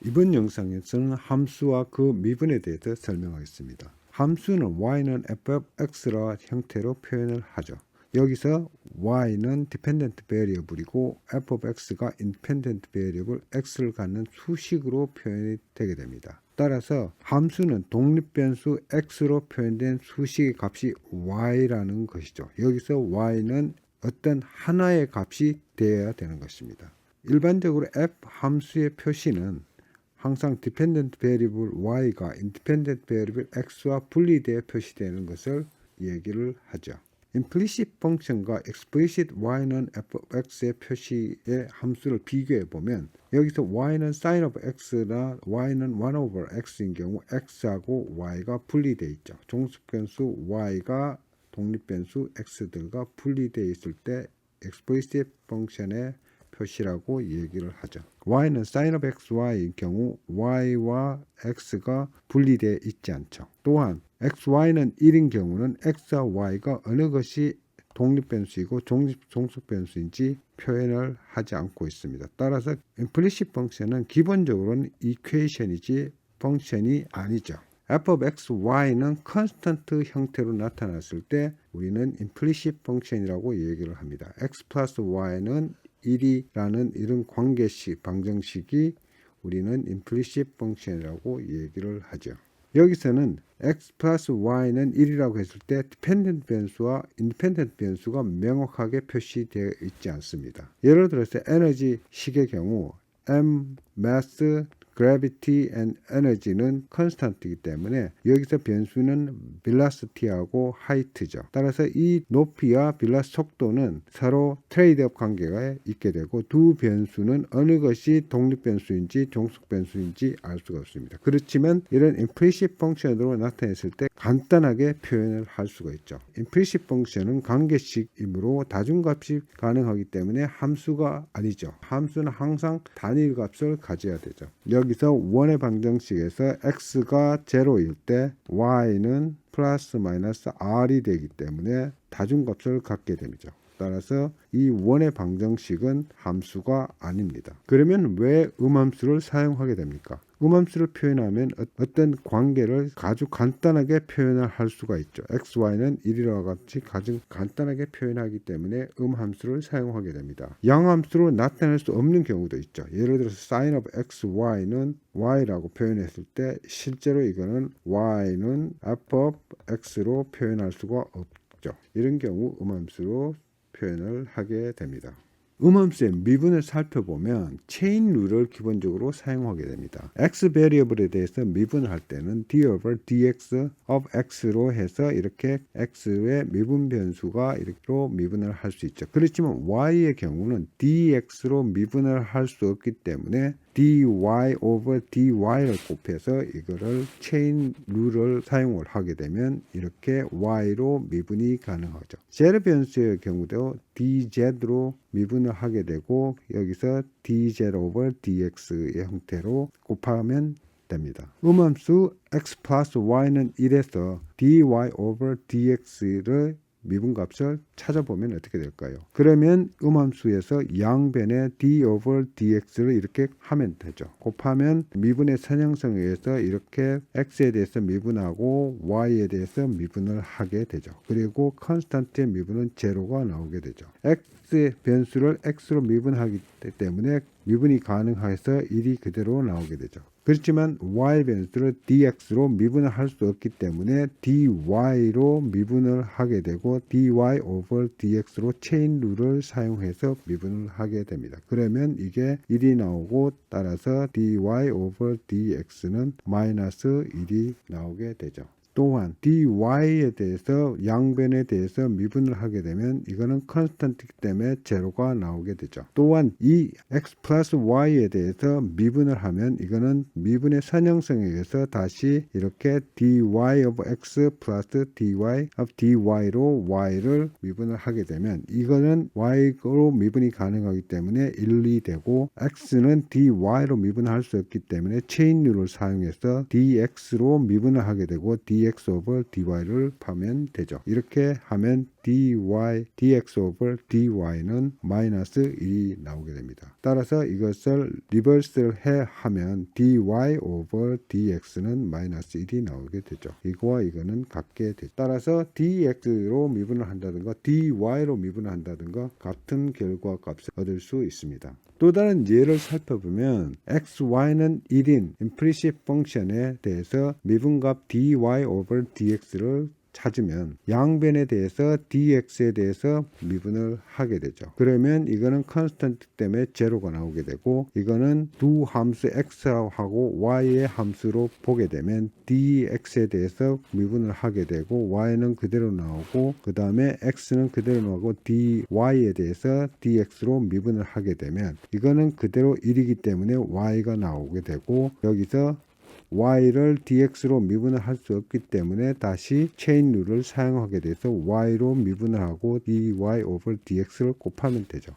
이번 영상에서는 함수와 그 미분에 대해서 설명하겠습니다. 함수는 y는 f(x)라 형태로 표현을 하죠. 여기서 y는 dependent variable이고 f(x가 independent variable x를 갖는 수식으로 표현이 되게 됩니다. 따라서 함수는 독립변수 x로 표현된 수식의 값이 y라는 것이죠. 여기서 y는 어떤 하나의 값이 되어야 되는 것입니다. 일반적으로 f 함수의 표시는 항상 dependent variable y가 independent variable x와 분리되어 표시되는 것을 얘기를 하죠. implicit function과 explicit y는 fx의 표시의 함수를 비교해 보면 여기서 y는 sin of x나 y는 1 over x인 경우 x하고 y가 분리되어 있죠. 종속변수 y가 독립변수 x들과 분리되어 있을 때 explicit function의 표시라고 얘기를 하죠. y는 sin of xy인 경우 y와 x가 분리되어 있지 않죠. 또한 xy는 1인 경우는 x와 y가 어느 것이 독립변수이고 종속변수인지 표현을 하지 않고 있습니다. 따라서 implicit function은 기본적으로는 이퀘이션이지 펑션이 아니죠. f of x, y는 컨스턴트 형태로 나타났을 때 우리는 implicit function이라고 얘기를 합니다. x 플러스 y는 1이라는 이런 관계식, 방정식이 우리는 implicit function이라고 얘기를 하죠. 여기서는 x 플러스 y는 1이라고 했을 때 dependent 변수와 independent 변수가 명확하게 표시되어 있지 않습니다. 예를 들어서 에너지 식의 경우 m, mass, gravity and energy는 constant이기 때문에 여기서 변수는 velocity하고 height죠. 따라서 이 높이와 velocity 속도는 서로 트레이드업 관계가 있게 되고 두 변수는 어느 것이 독립변수인지 종속변수인지 알 수가 없습니다. 그렇지만 이런 implicit function으로 나타냈을 때 간단하게 표현을 할 수가 있죠. implicit function은 관계식이므로 다중값이 가능하기 때문에 함수가 아니죠. 함수는 항상 단일값을 가져야 되죠. 여기서 원의 방정식에서 x가 0일 때 y는 플러스 마이너스 r이 되기 때문에 다중값을 갖게 됩니다. 따라서 이 원의 방정식은 함수가 아닙니다. 그러면 왜 음함수를 사용하게 됩니까? 음함수를 표현하면 어떤 관계를 아주 간단하게 표현을 할 수가 있죠. x, y는 1이라고 같이 아주 간단하게 표현하기 때문에 음함수를 사용하게 됩니다. 양함수로 나타낼 수 없는 경우도 있죠. 예를 들어서 sin of x, y는 y라고 표현했을 때 실제로 이거는 y는 f of x로 표현할 수가 없죠. 이런 경우 음함수로 표현을 하게 됩니다. 음함수의 미분을 살펴보면 체인 룰을 기본적으로 사용하게 됩니다. x 베리어블에 대해서 미분을 할 때는 d over dx of x로 해서 이렇게 x의 미분 변수가 이렇게 미분을 할 수 있죠. 그렇지만 y의 경우는 dx로 미분을 할 수 없기 때문에 dy over dy를 곱해서 이거를 체인 룰을 사용을 하게 되면 이렇게 y로 미분이 가능하죠. z 변수의 경우도 dz로 미분을 하게 되고 여기서 dz over dx의 형태로 곱하면 됩니다. 음함수 x 플러스 y는 1에서 dy over dx를 미분값을 찾아보면 어떻게 될까요? 그러면 음함수에서 양변에 d over dx를 이렇게 하면 되죠. 곱하면 미분의 선형성에 의해서 이렇게 x에 대해서 미분하고 y에 대해서 미분을 하게 되죠. 그리고 컨스턴트의 미분은 제로가 나오게 되죠. x 변수를 x로 미분하기 때문에 미분이 가능해서 1이 그대로 나오게 되죠. 그렇지만 y 변수를 dx로 미분을 할 수 없기 때문에 dy로 미분을 하게 되고 dy over dx로 체인 룰을 사용해서 미분을 하게 됩니다. 그러면 이게 1이 나오고 따라서 dy over dx는 마이너스 1이 나오게 되죠. 또한 dy에 대해서 양변에 대해서 미분을 하게 되면 이거는 컨스턴트이기 때문에 제로가 나오게 되죠. 또한 이 x 플러스 y에 대해서 미분을 하면 이거는 미분의 선형성에 의해서 다시 이렇게 dy of x 플러스 dy of dy로 y를 미분을 하게 되면 이거는 y로 미분이 가능하기 때문에 1이 되고 x는 dy로 미분할 수 없기 때문에 체인 룰을 사용해서 dx로 미분을 하게 되고 dx over dy를 파면 되죠. 이렇게 하면 dx over dy는 마이너스 1이 나오게 됩니다. 따라서 이것을 리버스를 하면 dy over dx는 마이너스 1이 나오게 되죠. 이거와 이거는 같게 되죠. 따라서 dx로 미분을 한다든가 dy로 미분을 한다든가 같은 결과 값을 얻을 수 있습니다. 또 다른 예를 살펴보면 xy는 1인 implicit 펑션에 대해서 미분값 dy over dx를 찾으면 양변에 대해서 dx에 대해서 미분을 하게 되죠. 그러면 이거는 컨스턴트 때문에 제로가 나오게 되고 이거는 두 함수 x하고 y의 함수로 보게 되면 dx에 대해서 미분을 하게 되고 y는 그대로 나오고 그 다음에 x는 그대로 나오고 dy에 대해서 dx로 미분을 하게 되면 이거는 그대로 1이기 때문에 y가 나오게 되고 여기서 y를 dx로 미분을 할 수 없기 때문에 다시 체인 룰을 사용하게 돼서 y로 미분을 하고 dy over dx를 곱하면 되죠.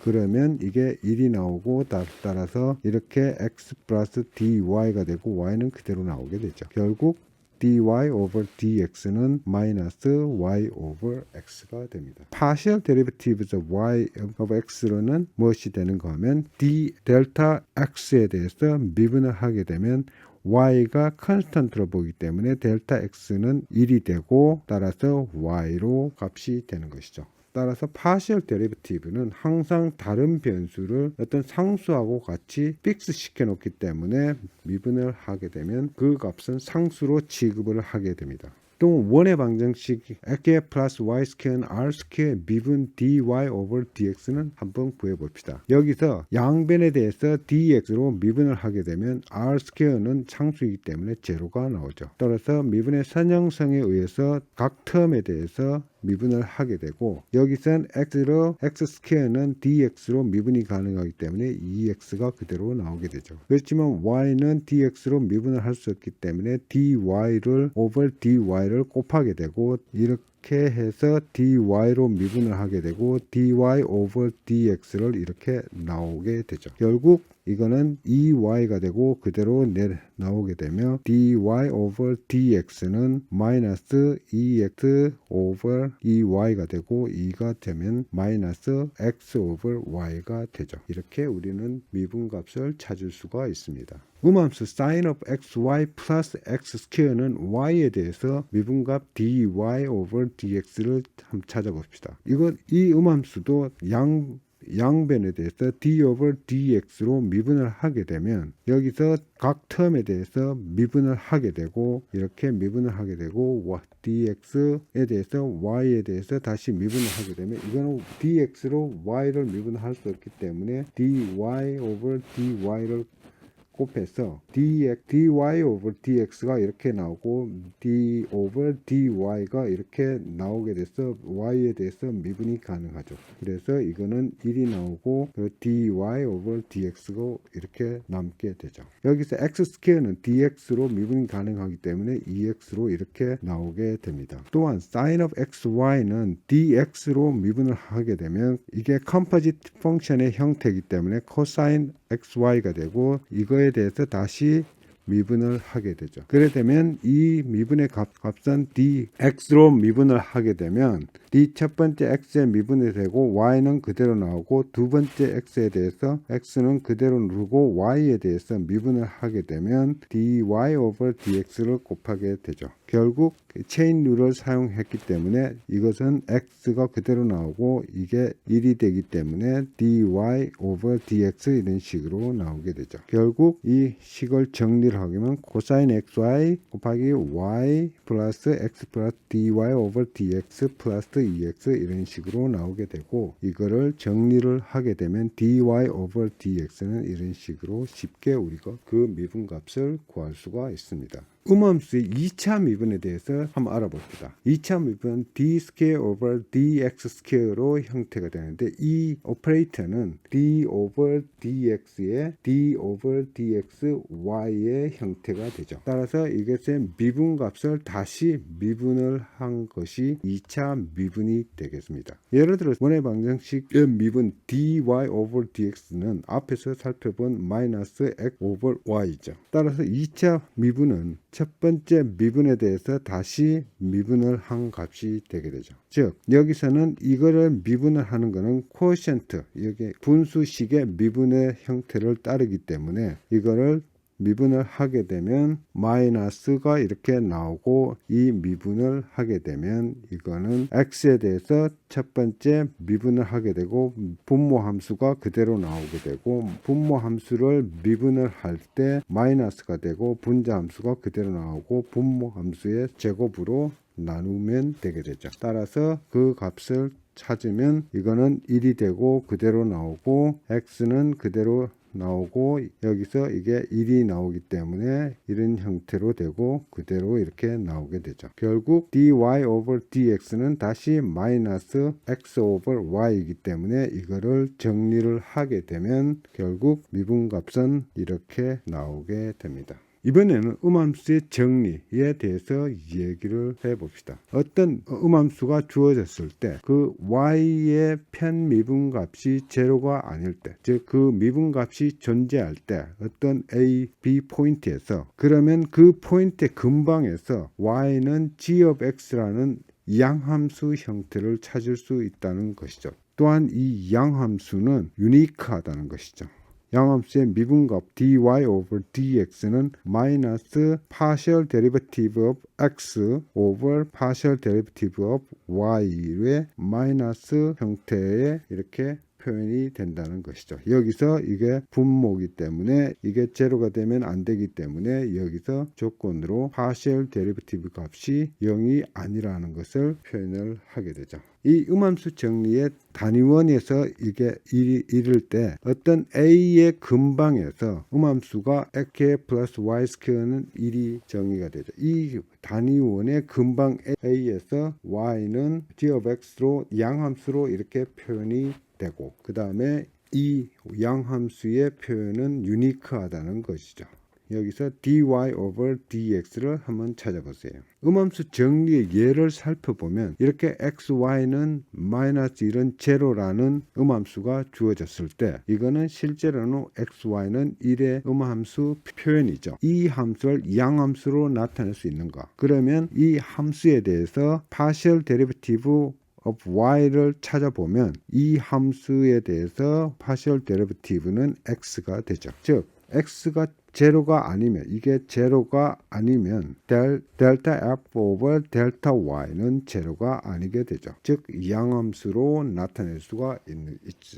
그러면 이게 1이 나오고 따라서 이렇게 x 플러스 dy가 되고 y는 그대로 나오게 되죠. 결국 dy over dx는 마이너스 y over x가 됩니다. partial derivatives of y of x로는 무엇이 되는가 하면 d 델타 x에 대해서 미분을 하게 되면 y가 컨스턴트로 보기 때문에 델타 x는 1이 되고 따라서 y로 값이 되는 것이죠. 따라서 partial derivative는 항상 다른 변수를 어떤 상수하고 같이 픽스 시켜 놓기 때문에 미분을 하게 되면 그 값은 상수로 취급을 하게 됩니다. 또 원의 방정식 x 플러스 y 스퀘어는 r 스퀘어 미분 dy over dx는 한번 구해봅시다. 여기서 양변에 대해서 dx로 미분을 하게 되면 r 스퀘어는 상수이기 때문에 제로가 나오죠. 따라서 미분의 선형성에 의해서 각 텀에 대해서 미분을 하게 되고 여기선 x 스퀘어는 dx로 미분이 가능하기 때문에 2x가 그대로 나오게 되죠. 그렇지만 y는 dx로 미분을 할 수 없기 때문에 dy를 over dy를 곱하게 되고 이렇게 해서 dy로 미분을 하게 되고 dy over dx를 이렇게 나오게 되죠. 결국 이거는 2y가 되고 그대로 나오게 되며 dy over dx는 마이너스 2x over 2y가 되고 2가 되면 마이너스 x over y가 되죠. 이렇게 우리는 미분값을 찾을 수가 있습니다. 음함수 sin of xy 플러스 x 스퀘어는 y에 대해서 미분값 dy over dx를 한번 찾아봅시다. 이 음함수도 양변에 대해서 d over dx로 미분을 하게 되면 여기서 각 텀에 대해서 미분을 하게 되고 이렇게 미분을 하게 되고 dx에 대해서 y에 대해서 다시 미분을 하게 되면 이거는 dx로 y를 미분할 수 없기 때문에 dy over dy를 곱해서 dy over dx가 이렇게 나오고 d over dy가 이렇게 나오게 돼서 y에 대해서 미분이 가능하죠. 그래서 이거는 1이 나오고 dy over dx가 이렇게 남게 되죠. 여기서 x 스퀘어는 dx로 미분이 가능하기 때문에 2x로 이렇게 나오게 됩니다. 또한 sin of xy는 dx로 미분을 하게 되면 이게 컴포지트 펑션의 형태이기 때문에 cosine xy가 되고 이거에 대해서 다시 미분을 하게 되죠. 그래 되면 이 미분의 값은 dx로 미분을 하게 되면 d 첫 번째 x에 미분이 되고 y는 그대로 나오고 두 번째 x에 대해서 x는 그대로 누르고 y에 대해서 미분을 하게 되면 dy over dx를 곱하게 되죠. 결국 체인 룰을 사용했기 때문에 이것은 x가 그대로 나오고 이게 1이 되기 때문에 dy over dx 이런 식으로 나오게 되죠. 결국 이 식을 정리를 하면 코사인 xy 곱하기 y 플러스 x 플러스 dy over dx 플러스 2x 이런 식으로 나오게 되고 이거를 정리를 하게 되면 dy over dx는 이런 식으로 쉽게 우리가 그 미분값을 구할 수가 있습니다. 음함수의 2차 미분에 대해서 한번 알아봅시다. 2차 미분은 d 스퀘어 over dx 스퀘어로 형태가 되는데 이 오퍼레이터는 d over dx의 d over dxy의 형태가 되죠. 따라서 이것의 미분값을 다시 미분을 한 것이 2차 미분이 되겠습니다. 예를 들어 원의 방정식의 미분 dy over dx는 앞에서 살펴본 마이너스 x over y죠. 따라서 2차 미분은 첫 번째 미분에 대해서 다시 미분을 한 값이 되게 되죠. 즉 여기서는 이거를 미분을 하는 거는 quotient, 여기 분수식의 미분의 형태를 따르기 때문에 이거를 미분을 하게 되면 마이너스가 이렇게 나오고, 이 미분을 하게 되면 이거는 x에 대해서 첫 번째 미분을 하게 되고 분모 함수가 그대로 나오게 되고, 분모 함수를 미분을 할 때 마이너스가 되고 분자 함수가 그대로 나오고 분모 함수의 제곱으로 나누면 되게 되죠. 따라서 그 값을 찾으면 이거는 1이 되고 그대로 나오고, x는 그대로 나오고 여기서 이게 1이 나오기 때문에 이런 형태로 되고 그대로 이렇게 나오게 되죠. 결국 dy over dx는 다시 마이너스 x over y이기 때문에 이거를 정리를 하게 되면 결국 미분값은 이렇게 나오게 됩니다. 이번에는 음함수의 정리에 대해서 얘기를 해봅시다. 어떤 음함수가 주어졌을 때 그 y의 편미분값이 제로가 아닐 때, 즉 그 미분값이 존재할 때 어떤 a, b 포인트에서, 그러면 그 포인트의 근방에서 y는 g of x라는 양함수 형태를 찾을 수 있다는 것이죠. 또한 이 양함수는 유니크하다는 것이죠. 양함수의 미분값 dy over dx는 마이너스 partial derivative of x over partial derivative of y의 마이너스 형태의 이렇게 표현이 된다는 것이죠. 여기서 이게 분모이기 때문에 이게 제로가 되면 안 되기 때문에 여기서 조건으로 partial derivative 값이 0이 아니라는 것을 표현을 하게 되죠. 이 음함수 정리의 단위원에서 이게 이를 때 어떤 a의 근방에서 음함수가 x 플러스 y 스퀘어는 1이 정의가 되죠. 이 단위원의 근방 a에서 y는 g of x로 양함수로 이렇게 표현이 되고, 그 다음에 이 양함수의 표현은 유니크하다는 것이죠. 여기서 dy over dx를 한번 찾아보세요. 음함수 정리의 예를 살펴보면 이렇게 x, y는 마이너스 1은 제로라는 음함수가 주어졌을 때 이거는 실제로는 x, y는 1의 음함수 표현이죠. 이 함수를 양함수로 나타낼 수 있는가? 그러면 이 함수에 대해서 partial derivative of y를 찾아보면 이 함수에 대해서 partial derivative는 x가 되죠. 즉 x가 제로가 아니면, 이게 제로가 아니면 델타 f over 델타 y는 제로가 아니게 되죠. 즉 양함수로 나타낼 수가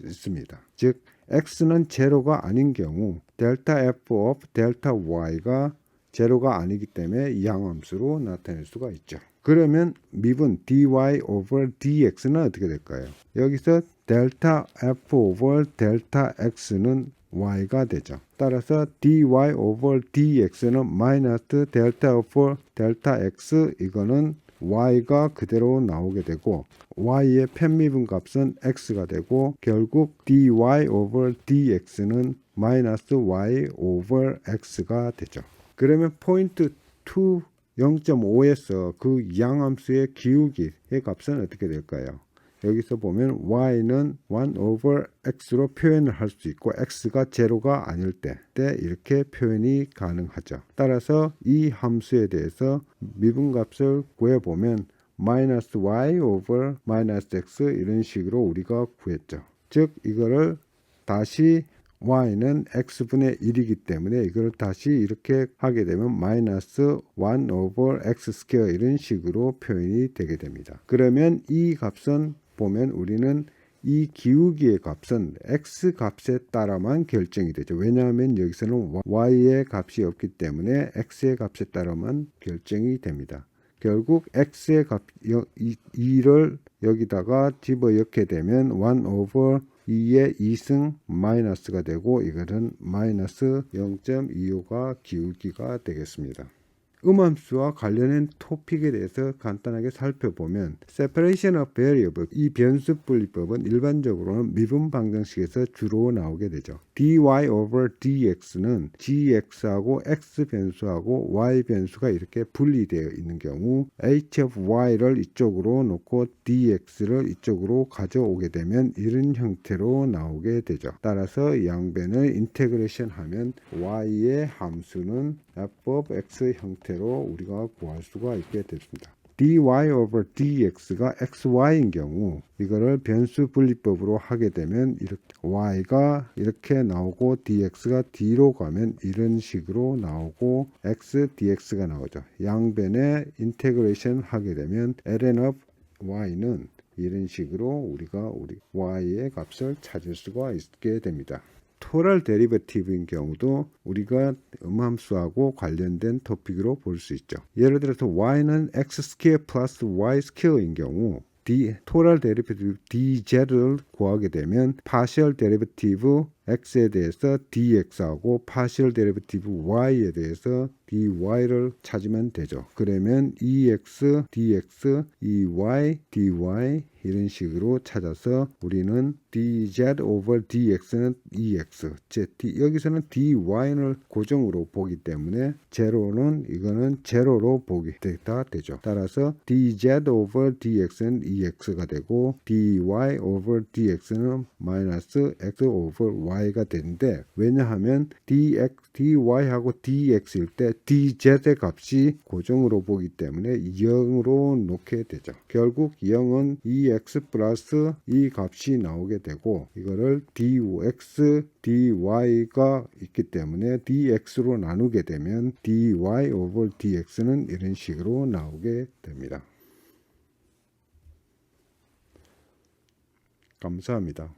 있습니다. 즉 x는 제로가 아닌 경우 델타 f of 델타 y가 제로가 아니기 때문에 양함수로 나타낼 수가 있죠. 그러면 미분 dy over dx는 어떻게 될까요? 여기서 델타 f over 델타 x는 y가 되죠. 따라서 dy over dx는 마이너스 델타 over 델타 x, 이거는 y가 그대로 나오게 되고 y의 편미분 값은 x가 되고 결국 dy over dx는 마이너스 y over x가 되죠. 그러면 포인트 2 0.5에서 그 양함수의 기울기의 값은 어떻게 될까요? 여기서 보면 y는 1 over x로 표현을 할 수 있고 x가 제로가 아닐 때 이렇게 표현이 가능하죠. 따라서 이 함수에 대해서 미분값을 구해보면 마이너스 y over 마이너스 x 이런 식으로 우리가 구했죠. 즉 이거를 다시 y는 x분의 1이기 때문에 이걸 다시 이렇게 하게 되면 마이너스 1 over x 스퀘어 이런 식으로 표현이 되게 됩니다. 그러면 이 값은 보면 우리는 이 기울기의 값은 x 값에 따라만 결정이 되죠. 왜냐하면 여기서는 y의 값이 없기 때문에 x의 값에 따라만 결정이 됩니다. 결국 x의 값 2를 여기다가 집어넣게 되면 1 over 2의 2승 마이너스가 되고 이것은 마이너스 0.25가 기울기가 되겠습니다. 음함수와 관련된 토픽에 대해서 간단하게 살펴보면 separation of variable, 이 변수 분리법은 일반적으로는 미분 방정식에서 주로 나오게 되죠. dy over dx는 gx하고 x 변수하고 y 변수가 이렇게 분리되어 있는 경우 h of y를 이쪽으로 놓고 dx를 이쪽으로 가져오게 되면 이런 형태로 나오게 되죠. 따라서 양변을 인테그레이션 하면 y의 함수는 f of x 형태 형태로 우리가 구할 수가 있게 됐습니다. dy over dx가 xy인 경우 이거를 변수 분리법으로 하게 되면 이렇게 y가 이렇게 나오고 dx가 d로 가면 이런 식으로 나오고 x dx가 나오죠. 양변에 인테그레이션 하게 되면 ln of y는 이런 식으로 우리가 y의 값을 찾을 수가 있게 됩니다. 토럴 데리베티브인 경우도 우리가 음함수하고 관련된 토픽으로 볼 수 있죠. 예를 들어서 y는 x 스퀘어 플러스 y 스퀘어인 경우 토럴 데리베티브 dz를 구하게 되면 파셜 데리베티브 x에 대해서 dx하고 파셜 데리베티브 y에 대해서 dy를 찾으면 되죠. 그러면 ex, dx, ey, dy 이런 식으로 찾아서 우리는 dz over dx는 ex, 여기서는 dy를 고정으로 보기 때문에 제로는 이거는 제로로 보기 다 되죠. 따라서 dz over dx는 ex가 되고 dy over dx는 마이너스 x over y가 되는데 왜냐하면 dy하고 dx일 때 dz의 값이 고정으로 보기 때문에 0으로 놓게 되죠. 결국 0은 ex 플러스 이 값이 나오게 되고 이거를 dx, dy가 있기 때문에 dx로 나누게 되면 dy over dx는 이런 식으로 나오게 됩니다. 감사합니다.